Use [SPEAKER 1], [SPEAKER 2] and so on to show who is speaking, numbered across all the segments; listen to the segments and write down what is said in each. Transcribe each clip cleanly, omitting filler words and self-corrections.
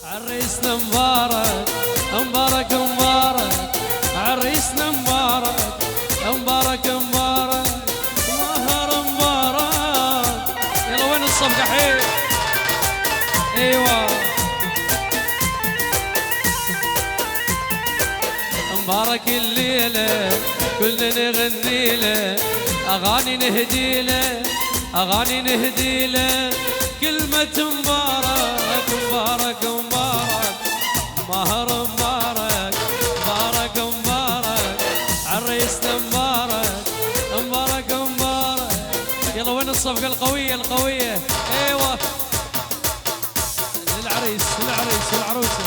[SPEAKER 1] عريسنا مبارك مبارك مبارك، عريسنا مبارك مبارك مبارك، مهر مبارك. يلا وين الصفقة حيل؟ ايوه مبارك الليلة كلنا نغني له، اغاني نهدي له، اغاني نهدي له، كلمة مبارك مبارك مبارك، مهر مبارك مبارك مبارك، عريسنا مبارك مبارك مبارك. يلا وين الصفقة القوية القوية؟ ايوه للعريس للعريس والعروسة.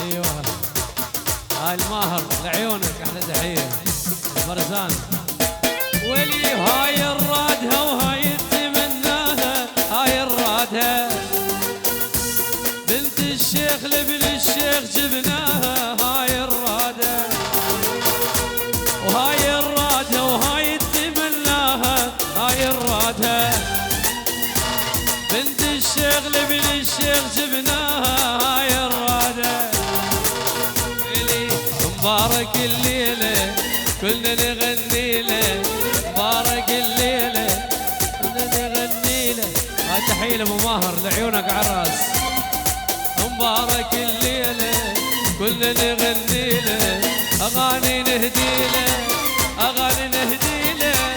[SPEAKER 1] ايوه هاي الماهر لعيونك احلى تحية برزان. ولي هاي الرادها وهاي تمناها، هاي الرادها بنت الشيخ لابن الشيخ جبناها، هاي الرادها وهاي الرادها وهاي تمناها، هاي الرادها بنت الشيخ لابن الشيخ جبناها، هاي الرادها. مبارك الليلة كلنا نغني له، مبارك الليلة كلنا نغني له. هاي تحية لأبو ماهر لعيونك عراس. مبارك الليلة كلنا نغني له، أغاني نهدي له، أغاني نهدي له،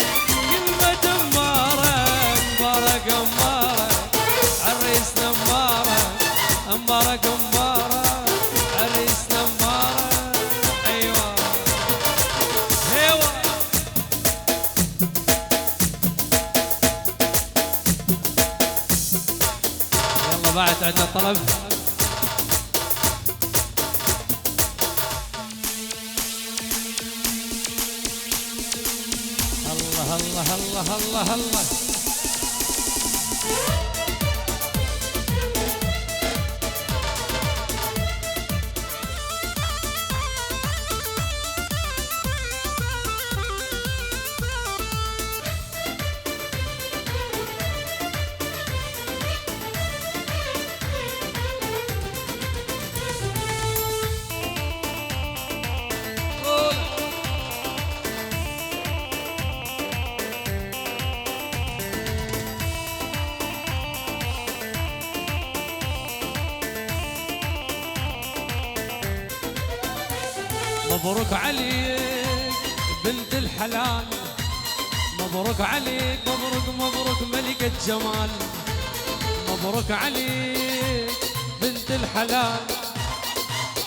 [SPEAKER 1] كلمة مبارك مبارك مبارك، عريسنا مبارك مبارك مبارك، عريسنا مبارك. بعد عندنا طلب. الله الله الله الله الله. مبروك عليك بنت الحلال، مبروك عليك مبروك مبروك ملكة جمال، مبروك عليك بنت الحلال،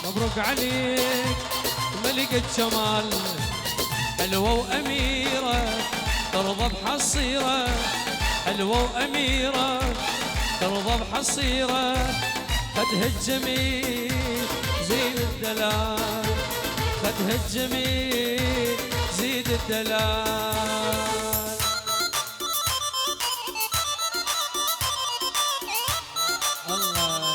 [SPEAKER 1] مبروك عليك ملكة جمال، حلوة وأميرة ترضى بحصيرة، حلوة وأميرة ترضى بحصيرة، خدها الجميل زين الدلال، خدها الجميل زيد الدلال. الله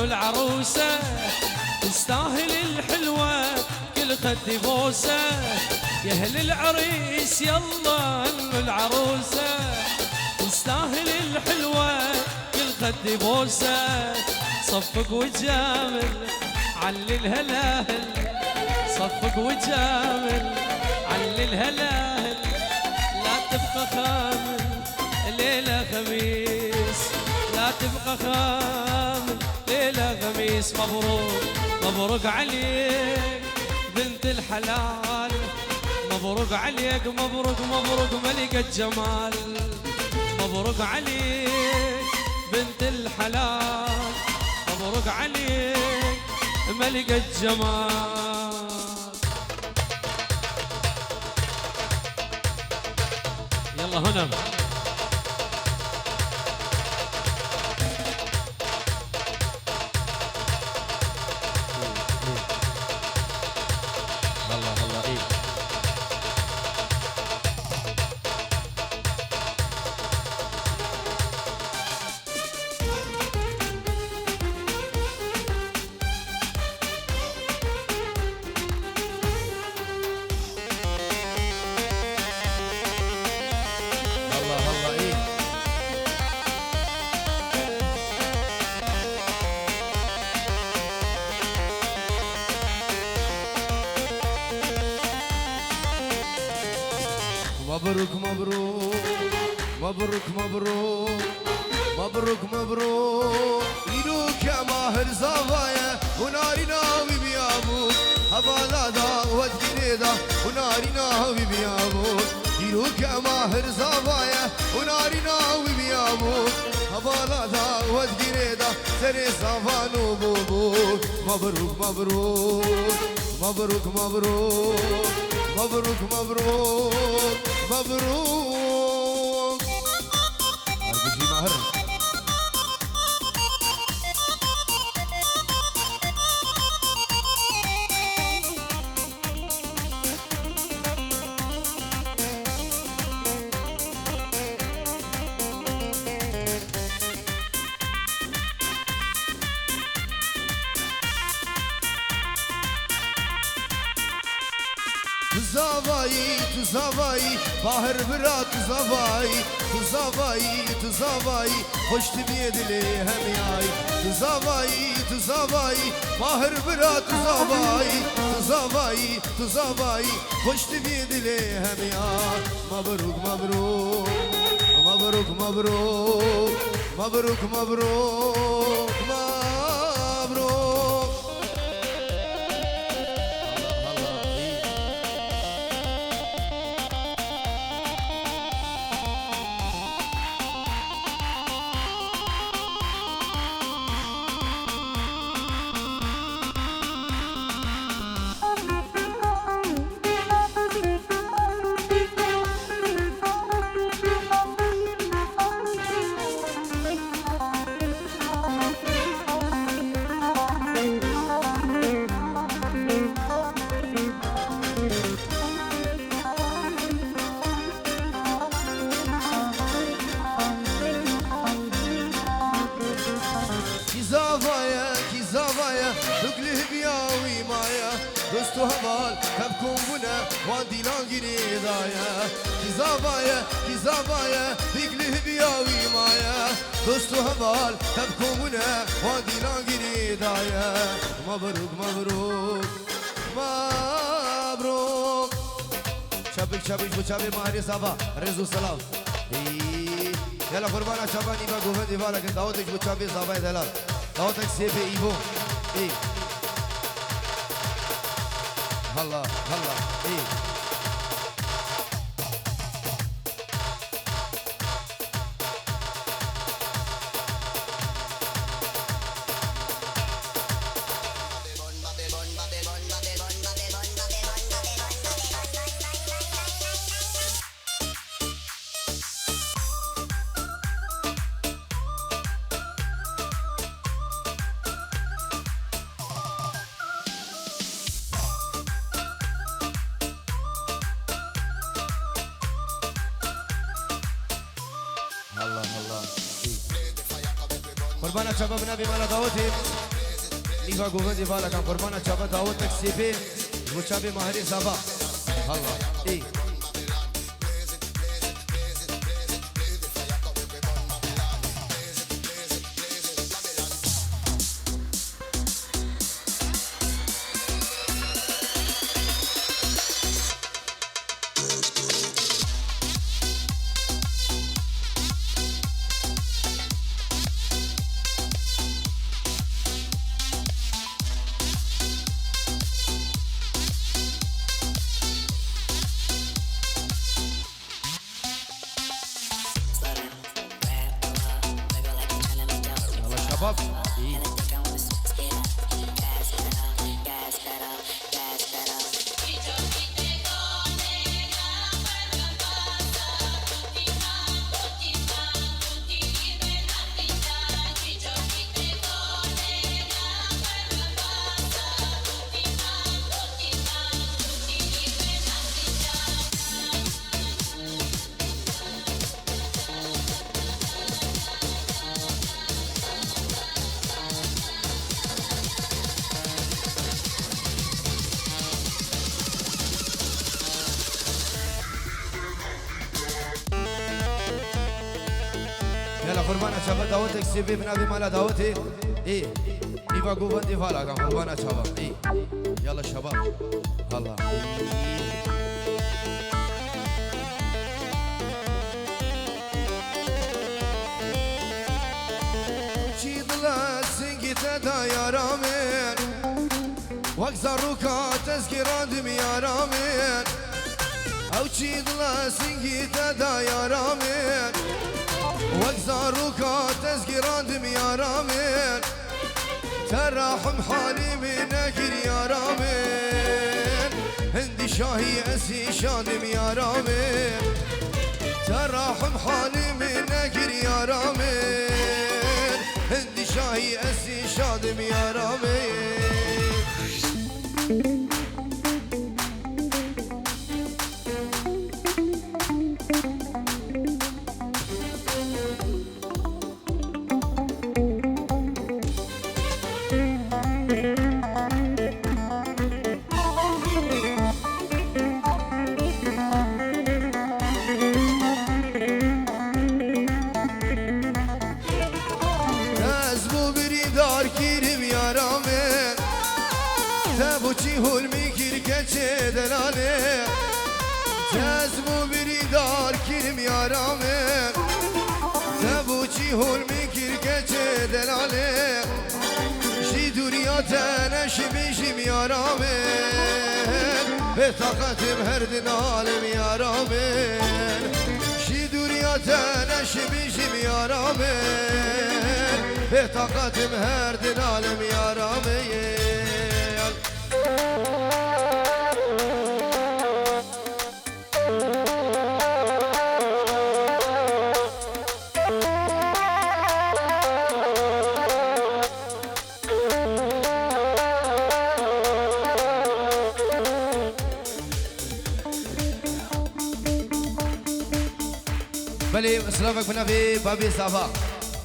[SPEAKER 1] العروسة تستاهل الحلوة كل خد بوسة، يا اهل العريس يلا انو العروسة تستاهل الحلوة كل خد بوسة، صفق وجامل علي الهلاهل، صفق وجامل علي الهلاهل، لا تبقى خامل ليلة خميس، لا تبقى خامل ليلة خميس. مبروك مبروك عليك بنت الحلال، مبروك عليك مبروك مبروك ملكة جمال، مبروك عليك بنت الحلال، مبروك عليك ملكة جمال. يلا هنا
[SPEAKER 2] مبروك مبروك مبروك مبروك مبروك مبروك إلوك يا ماهر زوايا وناري ناوي بيابوك هبالا دا ودقنيدا وناري ناوي بيابوك إلوك يا ماهر زوايا وناري ناوي بيابوك هبالا دا ودقنيدا سري صفانو بوبوك مبروك مبروك مبروك مبروك مبروك مبروك مبروك أرجوكي ماهر تزاوایی باهر برا تزاوایی خوش تبی دلی همیای تزاوایی باهر برا تزاوایی خوش تبی دلی همیای مبروک مبروک مبروک مبروک مبروک مبروک دوستو هوال كبكم بنا وادي لانجري دايا كي زابايا بيقله بياوي مايا دوستو هوال كبكم بنا وادي لانجري دايا مبروك مبروك مبروك شابك بشابي ماهري صبا رزو سلام يلا قربانا شاباني با گوهندي بالك داوتك بشابي صبا دلال داوتك سيبي ايبو هلا قربانا شباب نبي مالا داوتي نيفا گوهندي بالا كان قربانا شباب داوتك سيبي وشابي ماهري صبا الله شباب يلا قربانا شباب دعوتك سيبي بنادي مالا دعوتي نيفا گوهندي فالا كان قربانا شباب يلا شباب هلا تدا يا رامين واكثر ركع تذكرات يا رامين او تشيد لاسنجي تدا يا رامين واكثر ركع تذكرات يا رامين تراحم حالي منك يا رامين هندي شاهي اسي شادم يا رامين تراحم حالي منك يا رامين هندي شاهي اسي شادم يا رامين دلالي جازمو بريدار كرم يا رامين تبوشي هول مكر كچه دلالي شي دورياتا نشبيشم يا رامين بطاقتم هر دنالم يا رامين شي دورياتا نشبيشم يا رامين بطاقتم هر دنالم يا رامين بله سلامك بنابي بابي صافا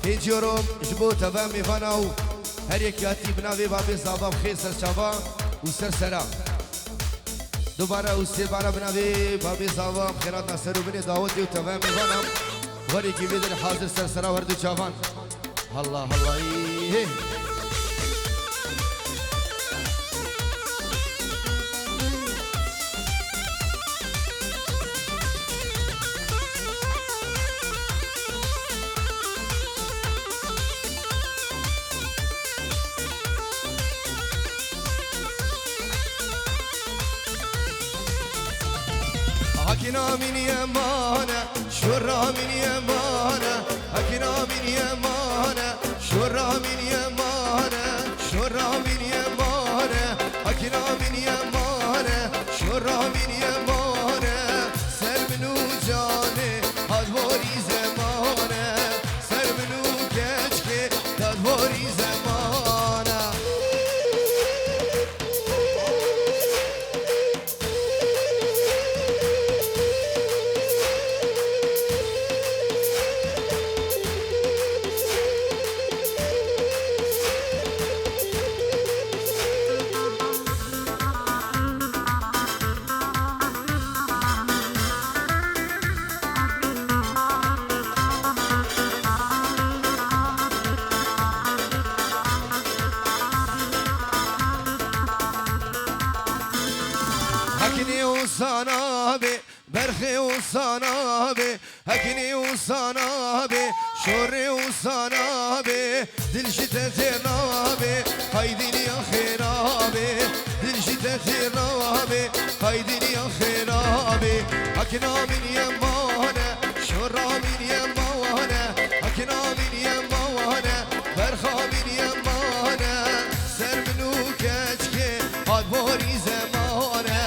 [SPEAKER 2] هيج يوروم جبو تمام ميفاناو هر يكياتي بنابي بابي صافا بخير سرچاوا وسر سرا دوباره وسر بارا بنابي بابي صافا بخيرات نصر وبني دعوتي وتمام ميفانا وري كي بدر حاضر سر سرا وردو چاوان الله الله ايه هكنا من يمانة شرا من يمانة هكنا من يمانة شرا من يمانة شرا من يمانة هكنا من يمانة شرا من يمانة سر منو جاني هدوري زمانة سر منو كشكي هدوري زمانة هكني وصنابي برخي وصنابي هكني وصنابي شوري وصنابي دل شتتي رابي هيدي يا خرابي دل شتتي رابي هيدي يا خرابي هكنا من يمانة شورا من يمانة هكنا من يمانة برخا من يمانة سر منو كشكي هاد بوري زمانة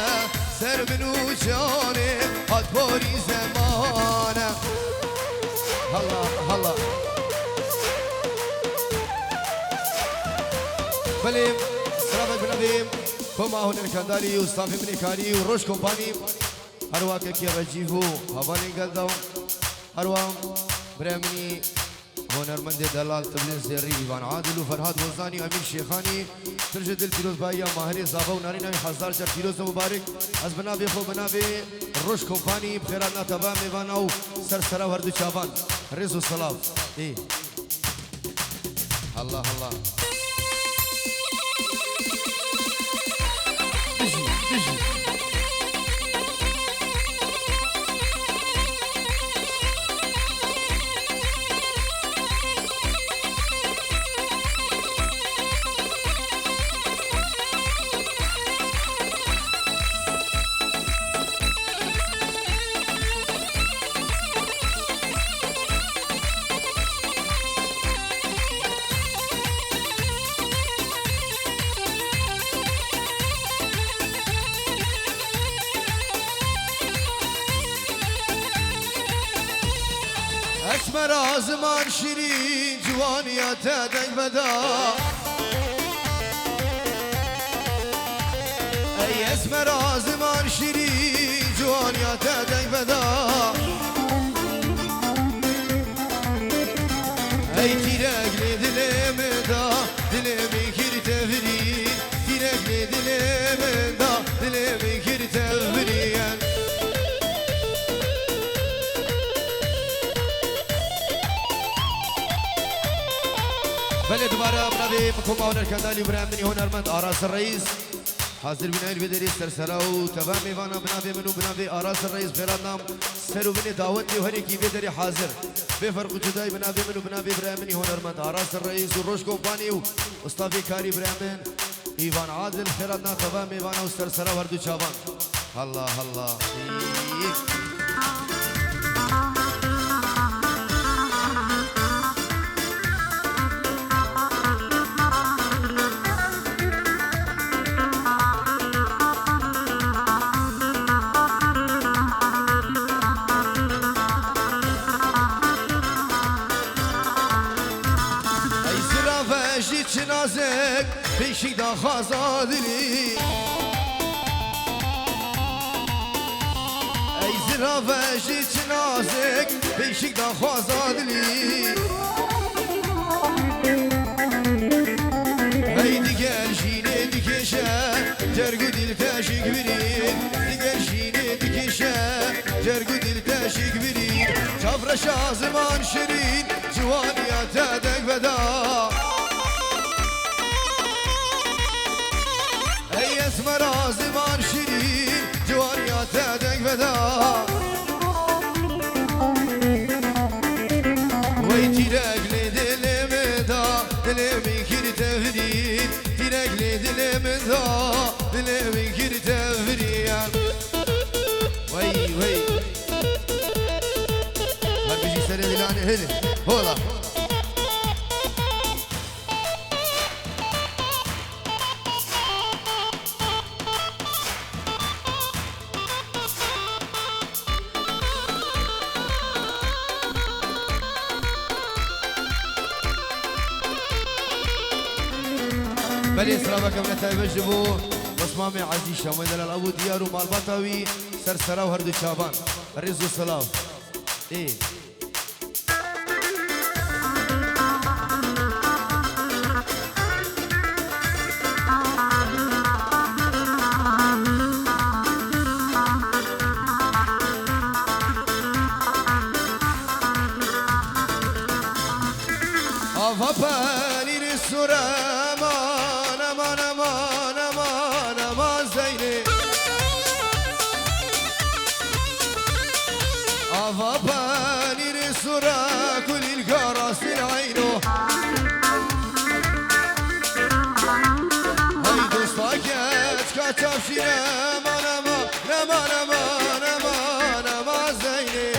[SPEAKER 2] سر منو جاني هاد بوري زمانة هلا هلا بلیم سلام بنابیم کما هنر کنداری و صافی منکاری و روش کمپانی هر واقع کی رجیفو هوانی گلداو هر واقع برامنی هنرمند دلال تبلیغ زری ایوان عادل و فرهاد وزانی و امین شیخانی ترجه دل پیروز بایا ماهری زابا و ناری نمی حزار جر پیروز مبارک از بنابی خو بنابی روش کمپانی بخیرات نتبا میوان او سر سرا وردو چابان رز و سلاف ای الله الله دجی دجی اسمر زمان شیرین جوانیت دنگ بدا ای اسمر زمان شیرین جوانیت دنگ بدا ای تیرگلی دلم دا دلمی کری تفرین تیرگلی دلم دا دلمی کری تفرین بله دوباره بنابه مکوم آونر کندالی برامنی هنرمند آراس الرئیس حاضر بنایل بدری سرسراو تمام میوانا بنابه منو بنابه آراس الرئیس خیرات نام سرو بنی دعوت دی هری کی بدری حاضر بفرق جدای بنابه منو بنابه برامنی هنرمند آراس الرئیس و روش کمپانی و استافی کاری برامن ایوان عادل خیرات نام تمام میوانا و سرسراو هردو چابان الله الله نازک پیشی دا خازادلی ای زرافشی چه نازک پیشی دا خازادلی ای دیگر جینه دیکشه جرگو دل تشک برین دیگر جینه دیکشه جرگو دل تشک برین چافرش آزمان شرین جوانیت دنگ بدا اسمر زمان شیرین جوانیات دنگ بدا وی تیرگلی دلم دا دلمی کری تفرین تیرگلی دلم دا دلمی کری تفرین وی هر بجی سر دلانه هلی هولا بلي اسرابك من تايب جبو بصمامي عزيز شامل الابو ديارو مال بطاوي سرسرا وهردو شابان الرزق والسلام ايه افاباني للسرام افاباني للسرا كل القراص العينو هاي دوستاكت كاتب شي نما زيني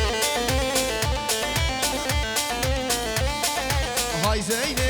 [SPEAKER 2] هاي زيني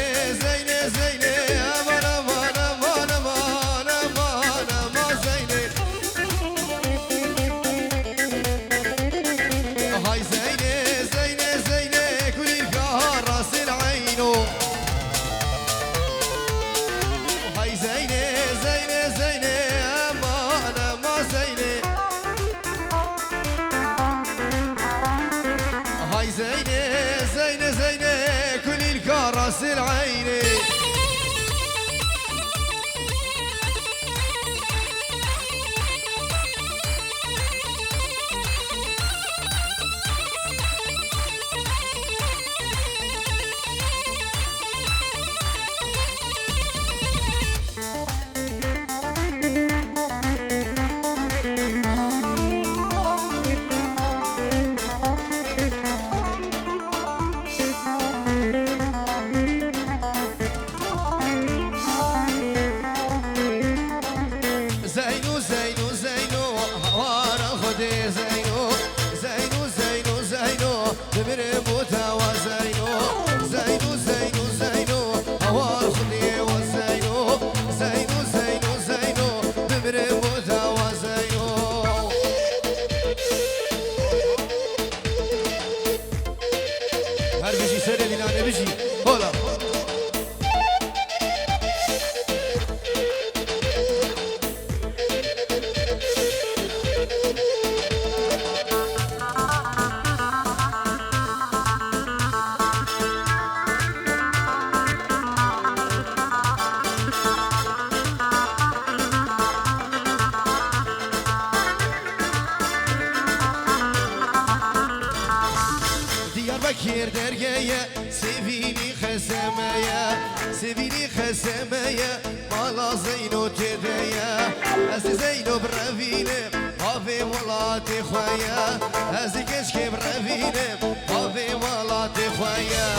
[SPEAKER 2] كير درجية سيفيني خسمية سيفيني خسمية مالا زينو تدية أزي زينو برافيني هافي ولاتي خويا أزي كشكي برافيني هافي ولاتي خويا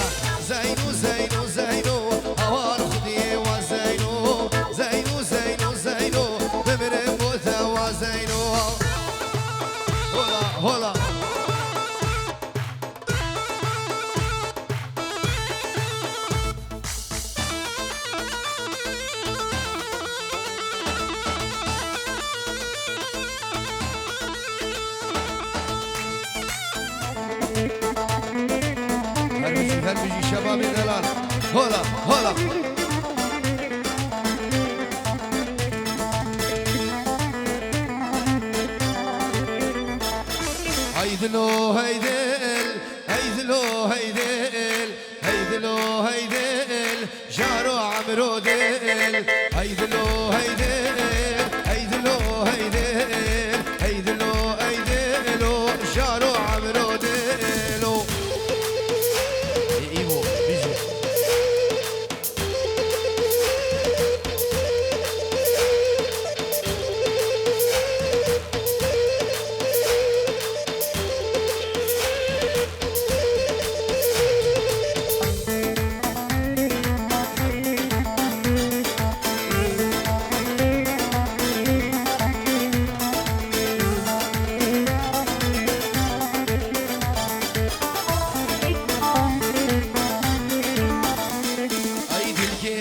[SPEAKER 2] زينو زينو زينو هوار خدي وزينو زينو زينو زينو بمرم بوتا وزينو هولا هولا هربجي شباب دلال هولا هولا هيدلو هيدل هيدلو هيدل هيدلو هيدل جارو عمرو دل هيدلو هيدل هيدلو هيدل هيدلو هيدلو جارو عمرو دلو ايوه بيجي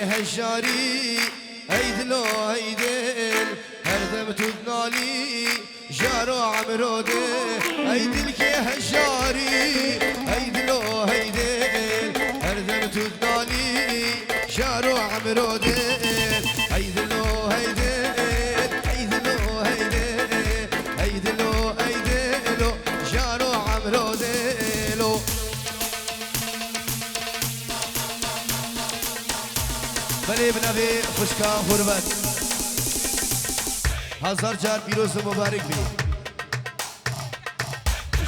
[SPEAKER 2] هجاري هيدلو هيدل هردم تدنالي جارو عمرو دل هيدل كي هجاري هيدلو هيدل هردم تدنالي جارو عمرو دل هيدلو هيدل هيدلو هيدل هيدلو هيدلو جارو عمرو دلو بله بنوی خوشکا غربت هزار جار پیروز مبارک بی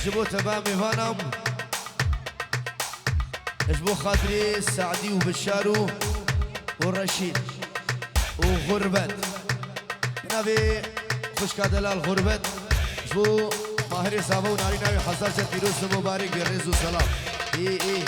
[SPEAKER 2] جبو تمام میوانم جبو خاطری سعدی و بشارو و رشید و غربت بنوی خوشکا دلال غربت جبو ماهر صاحب و ناری نوی هزار جار پیروز مبارک بی رز و سلام ای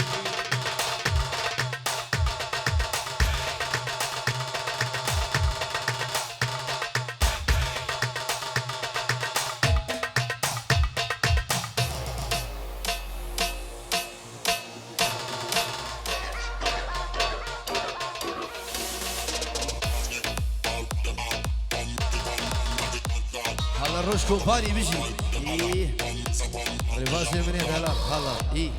[SPEAKER 2] روش كومباني بيجي ايه ريفاس من هنا هلا ايه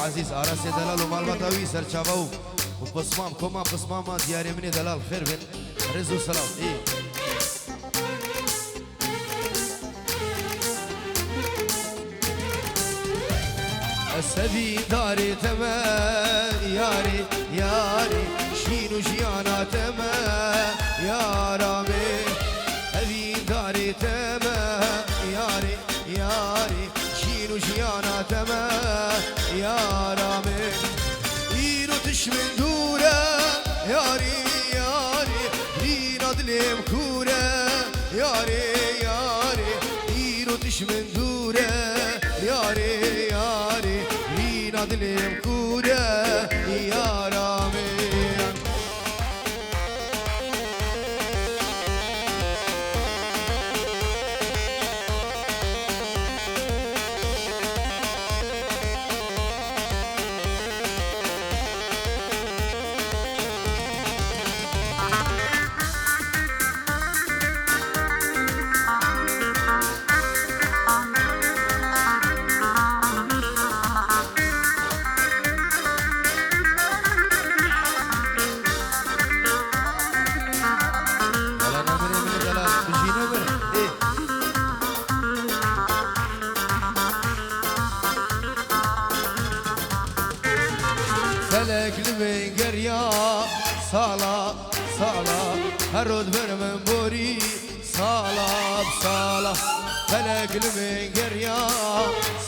[SPEAKER 2] عزيز أراسي دلال ومالبطاوي سرچاوو وبصمام كما بصمام دياري مني دلال خير بن رزو سلام إيه سبي داري تما ياري ياري شينو جيانا تما يا رامي أبي داري تما ياري ياري شينو جيانا تما يا رامي إيرو تشمن دورة ياري ياري لينا دليم كورة ياري ياري إيرو تشمن دورة ياري ياري لينا دليم كورة يا رامي فلك المنقر يا صلاة صلاة هرد برمن بوري صلاة بصلاة فلك المنقر يا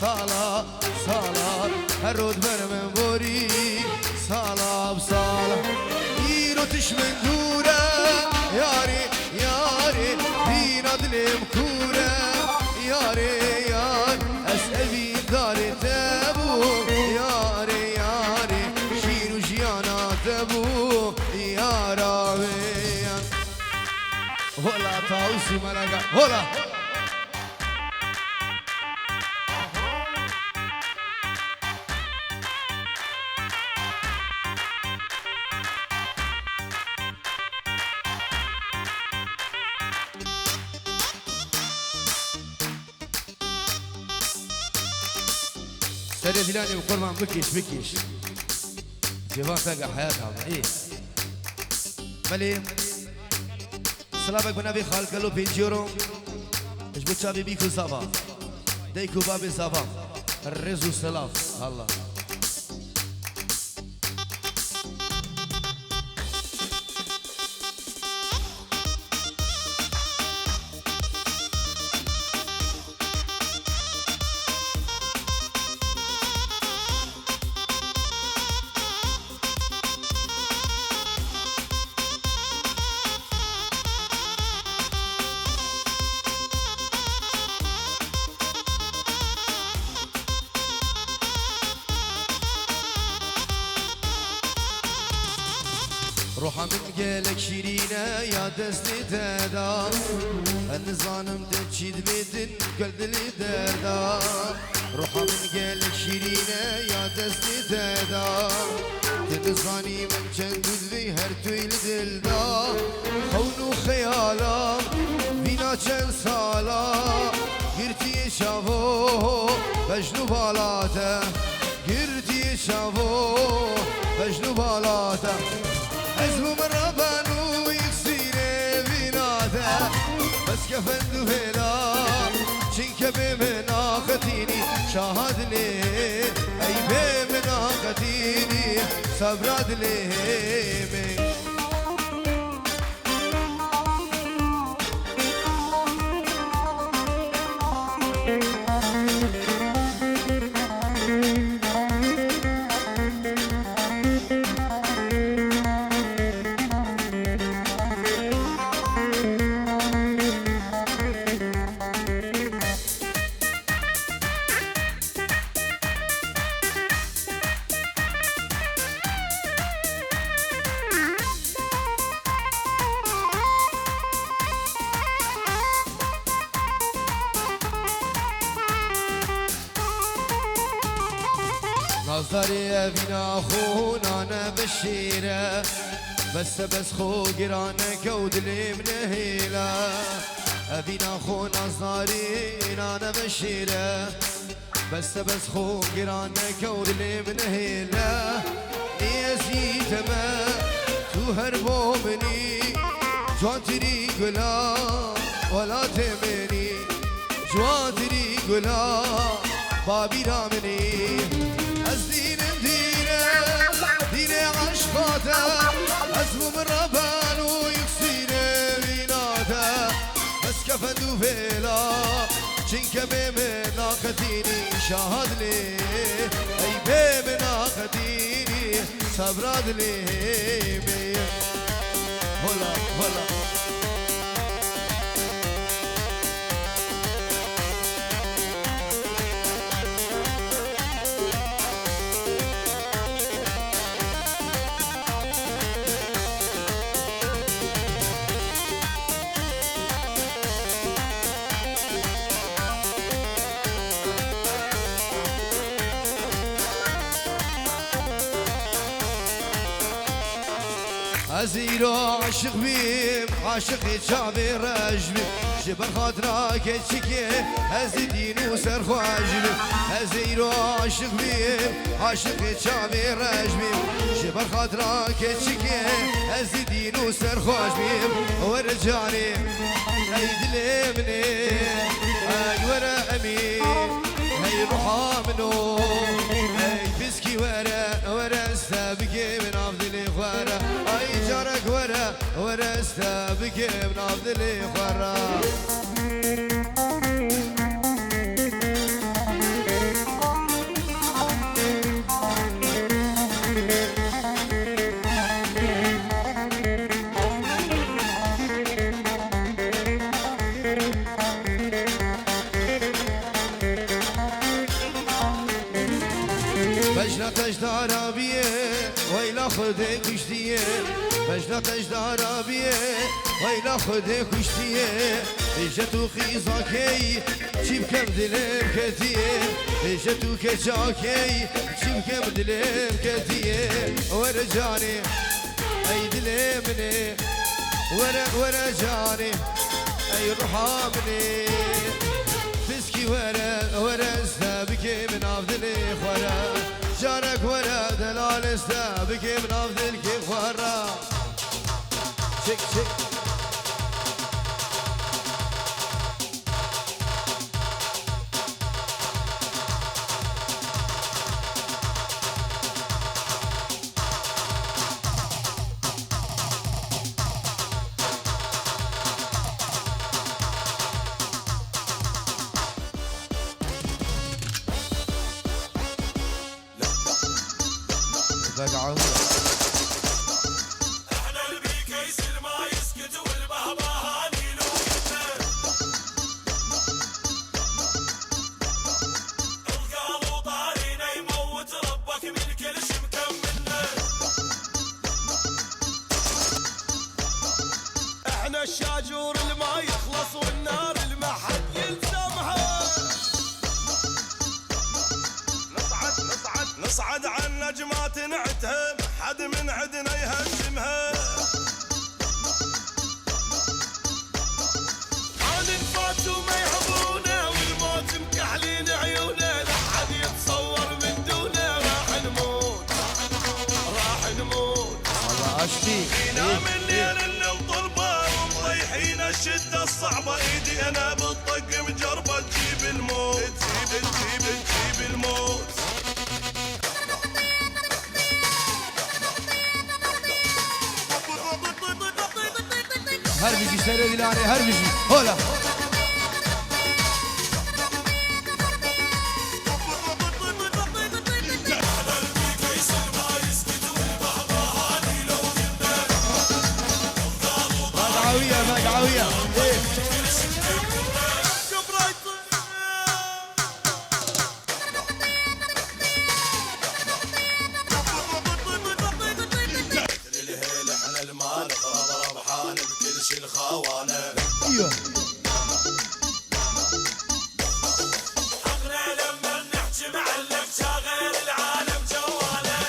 [SPEAKER 2] صلاة صلاة هرد برمن بوري صلاة بصلاة إيرو تشمن دورة ياري ياري دينا دلم كورة ياري ياري أسأبي داري تابو ياري ياري شينو جيانا تابو يا رامي هلا تاوسي ملقا هلا سري فلاني بقرمان بكيش بكيش جيفان تلقى حياتها ايه ملي سلامك بنبي خالق له بيجيرو ايش بتشابي بيكو زافا ديكو بابي زافا الرزو سلاف الله روحا من قالك شيرينة يا دستي تادا النظام تجيد بيدن قلد لي دادا روحا من قالك شيرينة يا دستي تادا تنظاني من جندود ذي هرتوي لدلدا خونو خيالا بينا چند سالا گرتی شافو بجنو بالاتا گرتی شافو بجنو بالاتا ازمو من ربانو يكسيني بيناتا بس كفندو هلا چنك بمناختيني شاهدني اي بمناختيني صبراد لي نظري أبينا خونا نبشيرة بس خو قرانا كود لي منهيلة أبينا خو نظري أنا بشيرة بس خو قرانا كود لي منهيلة نيزي تما تو هربو مني جوان تري قلا ولا تمني جوان تري قلا بابي رامني شاهد لي اي بيمنا قديري صبراد لي هلا هلا ازيرو عاشق بيم عاشقي شعبي رجبي جبر خاطرك تشكي ازيدين وسر خواجبي ازيرو عاشق بيم عاشقي شعبي رجبي جبر خاطرك تشكي ازيدين وسر خواجبي ورجعني اي دلمني اي ورا امي هي روحا منو هي بسكي ورا استبكي من عبدالي خورا اي جارك ورا استبكي من عبدالي خورا قجدار بيه ويلا خده كشتيه بجنا قجدار بيه ويلا خده كشتيه اجتو خيزاكي چیب کم دلم کتیه اجتو کچاکی چیب کم دلم کتیه ورا جاني ای دلمني ورا جاني ای روحامني بسكي ورا استبكي من عبدالي خورا جارك ورا دلال استبكي من عبدالكي خورا شك شك
[SPEAKER 3] احنا البيك يصير ما يسكت والبهبهاني لوقتنا القالوا طارينا يموت ربك من كل شي مكملنا احنا الشاجور اللي ما يخلص والنار اللي ما حد يلزمها نصعد عن نجمات نعتهم حد من عدنا يهزمها عن الفات وما يهبونا والموت مكحلين عيونا لا حد يتصور من دونه راح نموت
[SPEAKER 2] والله اشتي
[SPEAKER 3] نام الليل اللي مطلبه ومطيحين الشده الصعبه ايدي انا بالطق مجربه تجيب الموت تجيب الموت
[SPEAKER 2] هربجي سيري دلاني هربجي هولا مقعوية
[SPEAKER 3] الهيل احنا المال ضرب ربحان بكل شي الخوانه
[SPEAKER 2] ايوه
[SPEAKER 3] حقنا لما نحكي معلم شاغل العالم جواله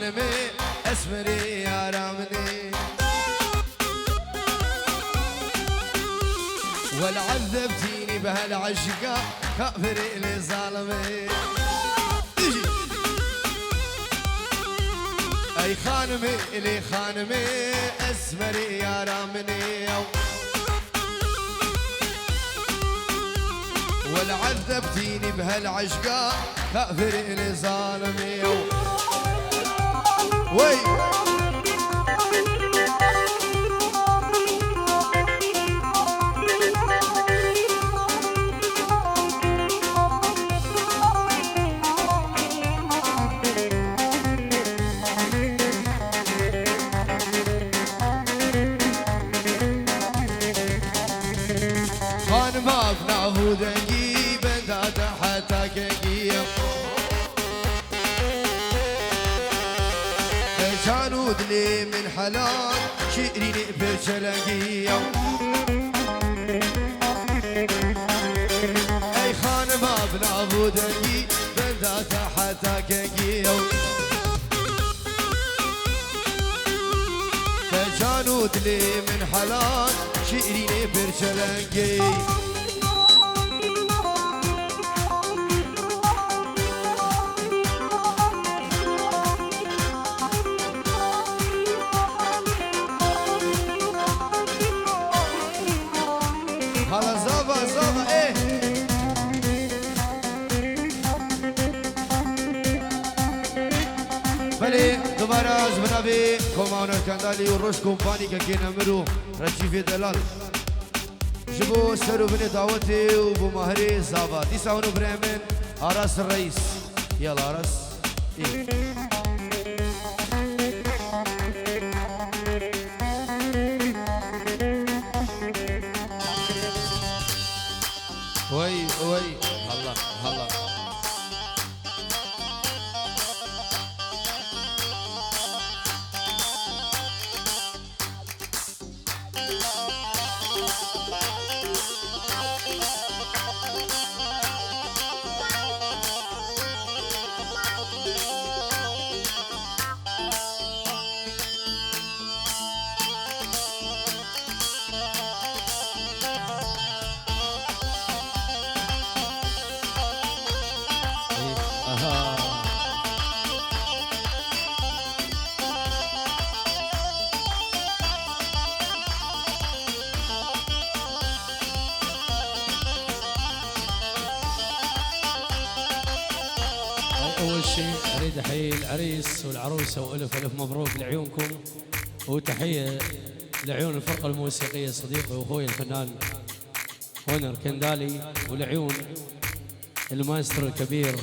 [SPEAKER 2] خانمي اسمري يا رامني ولا عذبتيني بهالعشقة كافري اللي ظالمي اي خانمي اللي خانمي اسمري يا رامني ولا عذبتيني بهالعشقة كافري اللي ظالمي وي ما بنعبود نجيب انت حتى كيف جانود لي من حلال شيريني بشلقية اي خان ما بنعبود نجيب انت حتى كيف جانود لي من حلال شيريني بشلقية دوباره جنابی کمان کندالی و روش کمپانی که کی نمرو رجیف دلال جبو سرو بن دعوتی و بو مهری زابا دیسانو برامن آراس الرئيس يلا آراس وي هلا هلا
[SPEAKER 1] أول شيء أريد أحيي العريس والعروسة وألف ألف مبروك لعيونكم، وتحية لعيون الفرقة الموسيقية صديقي وأخوي الفنان هونر كندالي، ولعيون المايسترو الكبير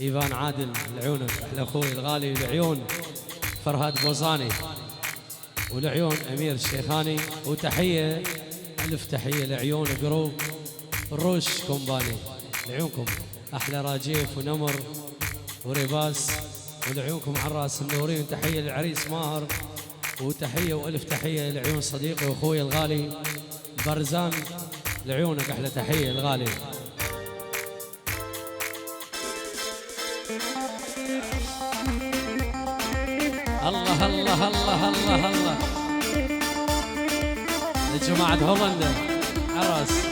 [SPEAKER 1] إيفان عادل، لعيونك أحلى أخوي الغالي، لعيون فرهاد بوزاني، ولعيون أمير الشيخاني، وتحية ألف تحية لعيون جروب الروش كومباني، لعيونكم أحلى راجيف ونمر وريباس، ولعيونكم عراس منورين. تحية للعريس ماهر، وتحية وألف تحية لعيون صديقي وأخوي الغالي برزان، لعيونك أحلى تحية الغالي. الله الله الله الله الله لجماعة هولندا عراس.